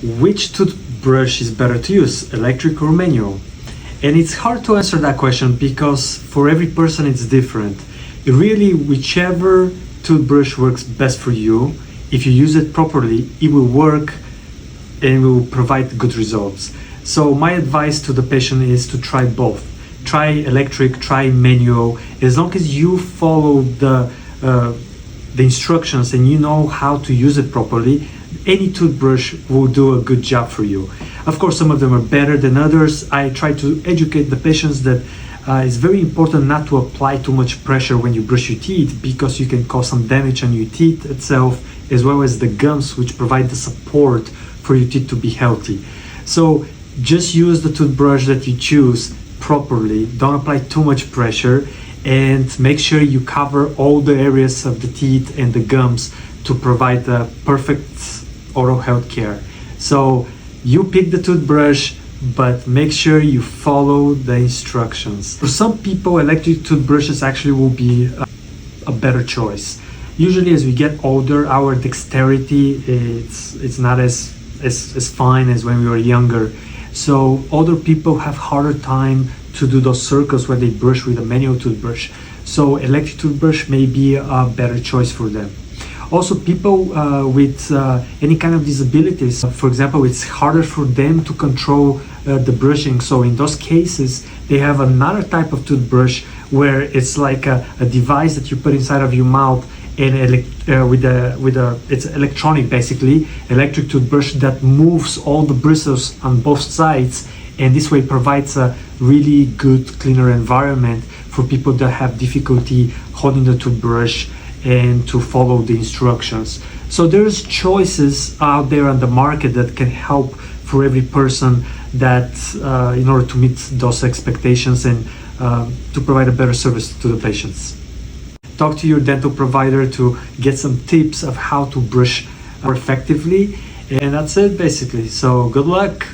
which toothbrush is better to use, electric or manual? And it's hard to answer that question because for every person it's different. Really, whichever toothbrush works best for you, if you use it properly, it will work and will provide good results. So my advice to the patient is to try both. Try electric, try manual. As long as you follow the instructions and you know how to use it properly, any toothbrush will do a good job for you. Of course, some of them are better than others. I try to educate the patients that it's very important not to apply too much pressure when you brush your teeth, because you can cause some damage on your teeth itself, as well as the gums, which provide the support for your teeth to be healthy. So just use the toothbrush that you choose properly. Don't apply too much pressure, and make sure you cover all the areas of the teeth and the gums to provide the perfect oral health care. So you pick the toothbrush, but make sure you follow the instructions. For some people, electric toothbrushes actually will be a better choice. Usually as we get older, our dexterity it's not as fine as when we were younger. So older people have harder time to do those circles where they brush with a manual toothbrush. So electric toothbrush may be a better choice for them. Also, people with any kind of disabilities, for example, it's harder for them to control the brushing. So in those cases, they have another type of toothbrush where it's like a device that you put inside of your mouth, and it's electronic, basically, electric toothbrush that moves all the bristles on both sides, and this way provides a really good, cleaner environment for people that have difficulty holding the toothbrush and to follow the instructions. So there's choices out there on the market that can help for every person, that in order to meet those expectations and to provide a better service to the patients. Talk to your dental provider to get some tips of how to brush more effectively, and that's it basically. So good luck.